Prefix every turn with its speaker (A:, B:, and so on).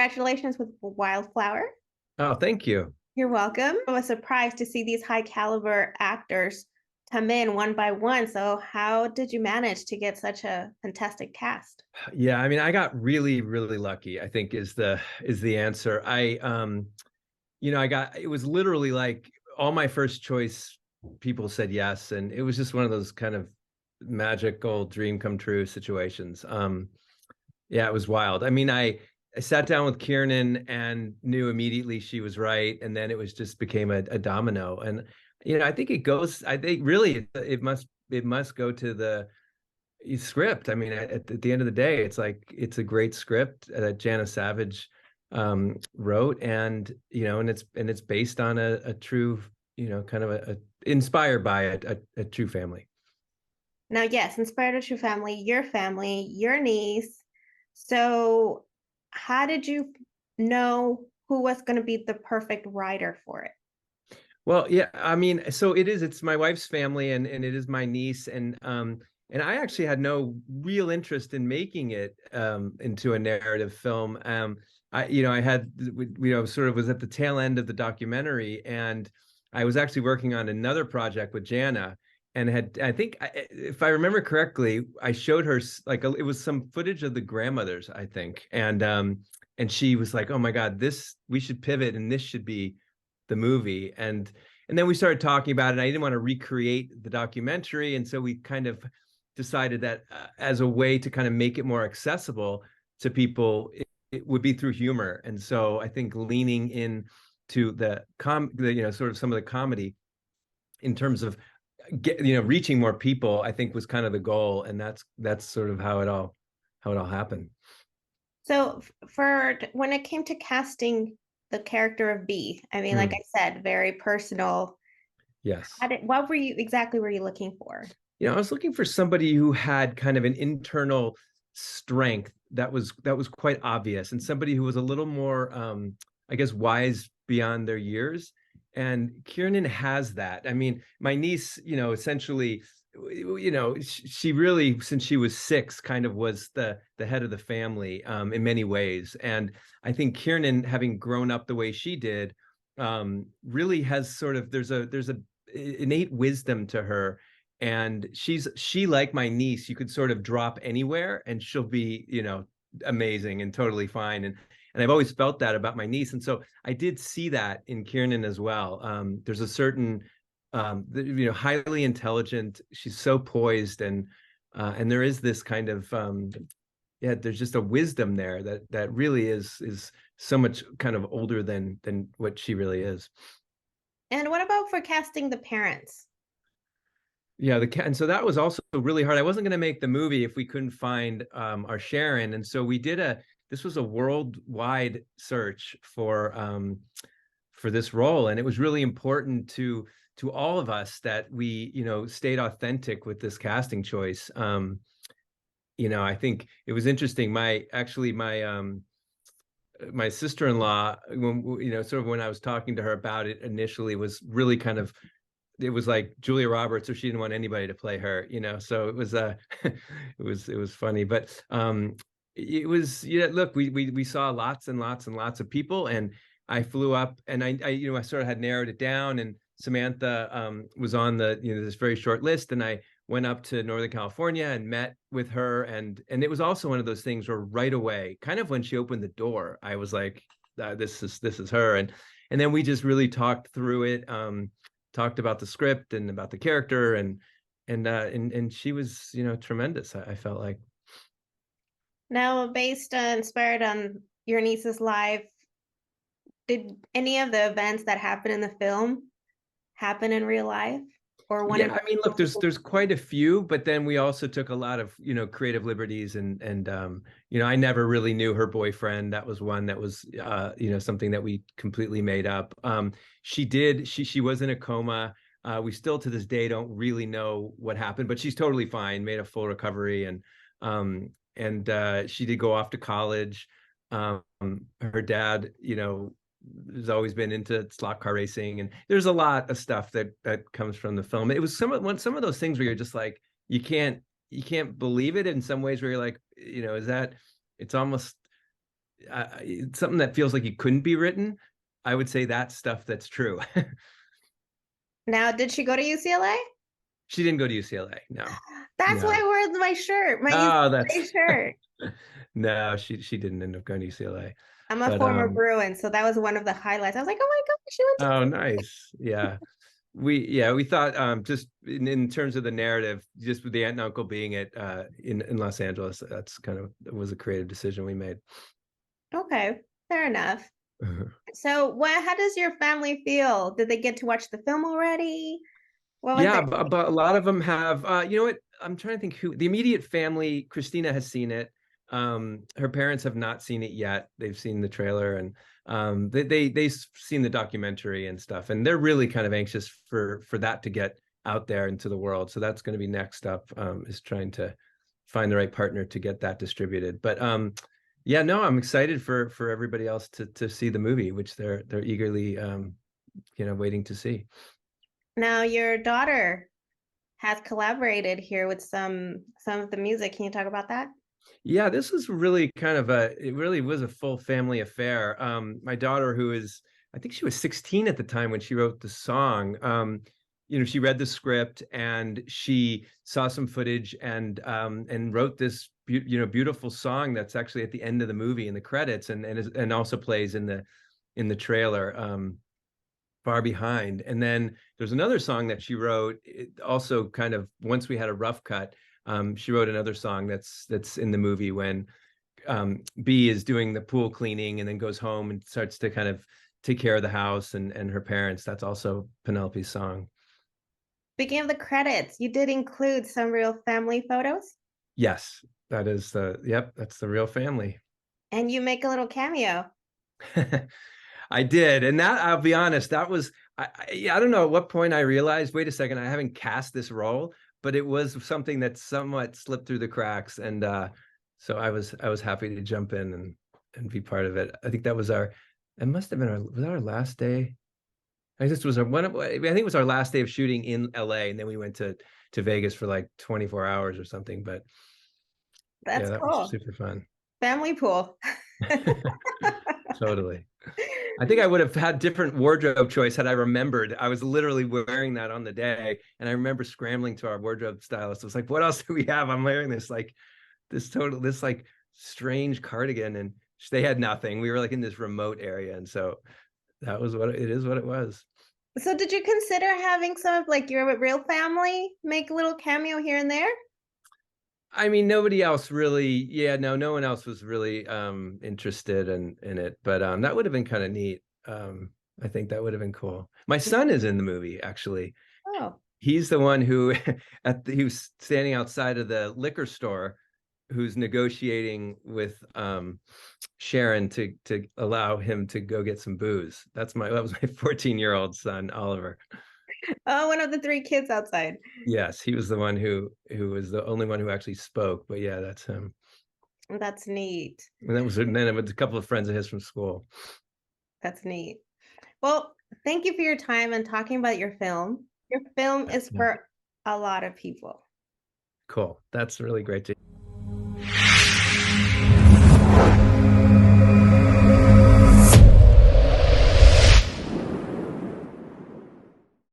A: congratulations with Wildflower.
B: Oh, thank you.
A: You're welcome. I was surprised to see these high caliber actors come in one by one. So how did you manage to get such a fantastic cast?
B: Yeah, I mean, I got really, really lucky, I think is the answer. I got it was literally like all my first choice people said yes, and it was just one of those kind of magical dream come true situations. Yeah, it was wild. I mean, I sat down with Kiernan and knew immediately she was right, and then it was just became a domino. And I think it goes. I think really it must go to the script. I mean, at the end of the day, it's like it's a great script that Jana Savage wrote, and it's based on a true, kind of a inspired by a true family.
A: Now, yes, inspired a true family, your niece. So how did you know who was going to be the perfect writer for it?
B: Well, yeah, I mean, so it's my wife's family and it is my niece and I actually had no real interest in making it into a narrative film. I had sort of was at the tail end of the documentary, and I was actually working on another project with Jana, and I think if I remember correctly, I showed her like it was some footage of the grandmothers, I think, and she was like, "Oh my God, this we should pivot, and this should be the movie." And then we started talking about it. And I didn't want to recreate the documentary, and so we kind of decided that as a way to kind of make it more accessible to people, it would be through humor. And so I think leaning in to sort of some of the comedy in terms of reaching more people, I think was kind of the goal, and that's sort of how it all happened.
A: So for when it came to casting the character of B, I mean, like
B: Mm,
A: I said, very personal.
B: yes.
A: What were you looking for?
B: I was looking for somebody who had kind of an internal strength that was quite obvious, and somebody who was a little more, I guess, wise beyond their years. And Kiernan has that. I mean, my niece, essentially, she really, since she was 6, kind of was the head of the family, in many ways. And I think Kiernan, having grown up the way she did, really has sort of there's a innate wisdom to her, and she like my niece, you could sort of drop anywhere and she'll be amazing and totally fine. And I've always felt that about my niece, and so I did see that in Kiernan as well. There's a certain highly intelligent, she's so poised, and there is this kind of yeah, there's just a wisdom there that really is so much kind of older than what she really is.
A: And what about for casting the parents?
B: Yeah, and so that was also really hard. I wasn't going to make the movie if we couldn't find our Sharon, and so we did this was a worldwide search for this role, and it was really important to all of us that we stayed authentic with this casting choice. I think it was interesting. My sister-in-law, when sort of when I was talking to her about it initially, was really kind of, it was like Julia Roberts, or she didn't want anybody to play her, so it was it was funny. But it was, look, we saw lots and lots and lots of people, and I flew up, and I sort of had narrowed it down, and Samantha was on this very short list, and I went up to Northern California and met with her, and it was also one of those things where right away, kind of when she opened the door, I was like, this is her. And then we just really talked through it, talked about the script and about the character, and she was tremendous, I felt like.
A: Now, inspired on your niece's life, did any of the events that happen in the film happen in real life, or one in
B: Yeah, I mean, look, there's quite a few, but then we also took a lot of creative liberties, and I never really knew her boyfriend. That was one that was something that we completely made up. She was in a coma. We still to this day don't really know what happened, but she's totally fine, made a full recovery, and she did go off to college. Her dad, has always been into slot car racing, and there's a lot of stuff that comes from the film. It was some of those things where you're just like, you can't believe it in some ways, where you're like, is that, it's almost, something that feels like it couldn't be written, I would say that's stuff that's true.
A: Now, did she go to UCLA?
B: She didn't go to UCLA. No,
A: That's why
B: no.
A: I wore my shirt, my
B: Oh,
A: UCLA
B: that's
A: shirt.
B: no, she didn't end up going to UCLA.
A: I'm a
B: But
A: former Bruin, so that was one of the highlights. I was like, oh my God, she went to.
B: oh, nice. Yeah. We thought just in terms of the narrative, just with the aunt and uncle being in Los Angeles, that's kind of was a creative decision we made.
A: Okay, fair enough. So, how does your family feel? Did they get to watch the film already? What was
B: Yeah,
A: their
B: but a lot of them have. You know what? I'm trying to think who the immediate family. Christina has seen it. Her parents have not seen it yet. They've seen the trailer and they've seen the documentary and stuff, and they're really kind of anxious for that to get out there into the world. So that's going to be next up. Is trying to find the right partner to get that distributed. But yeah, no, I'm excited for everybody else to see the movie, which they're eagerly waiting to see.
A: Now, your daughter has collaborated here with some of the music. Can you talk about that?
B: Yeah, this was really it really was a full family affair. My daughter, I think she was 16 at the time when she wrote the song. She read the script and she saw some footage and wrote this beautiful song that's actually at the end of the movie in the credits and also plays in the trailer. Far Behind. And then there's another song that she wrote, also kind of once we had a rough cut. She wrote another song that's in the movie when B is doing the pool cleaning and then goes home and starts to kind of take care of the house and her parents. That's also Penelope's song.
A: Speaking of the credits, you did include some real family photos,
B: Yes, that's the real family.
A: and you make a little cameo.
B: I did, and that I'll be honest, that was I don't know at what point I realized, wait a second, I haven't cast this role, but it was something that somewhat slipped through the cracks, and so I was happy to jump in and be part of it. I think that was it must have been our last day. I think this was I think it was our last day of shooting in LA, and then we went to Vegas for like 24 hours or something. But yeah,
A: That's
B: that was
A: cool.
B: super fun.
A: Family pool.
B: Totally. I think I would have had different wardrobe choice had I remembered. I was literally wearing that on the day, and I remember scrambling to our wardrobe stylist. I was like, "What else do we have?" I'm wearing this like strange cardigan, and they had nothing. We were like in this remote area, and so that was what it is. What it was.
A: So, did you consider having some of like your real family make a little cameo here and there?
B: I mean, nobody else really. Yeah, no one else was really interested in it, but that would have been kind of neat. I think that would have been cool. My son is in the movie, actually.
A: Oh,
B: He's the one who he was standing outside of the liquor store, who's negotiating with Sharon to allow him to go get some booze. That was my 14-year-old son, Oliver.
A: oh, one of the three kids outside.
B: Yes, he was the one who was the only one who actually spoke. But yeah, that's him.
A: That's neat.
B: And then it was a couple of friends of his from school.
A: That's neat. Well, thank you for your time and talking about your film. Your film is
B: Yeah,
A: for a lot of people.
B: cool. That's really great to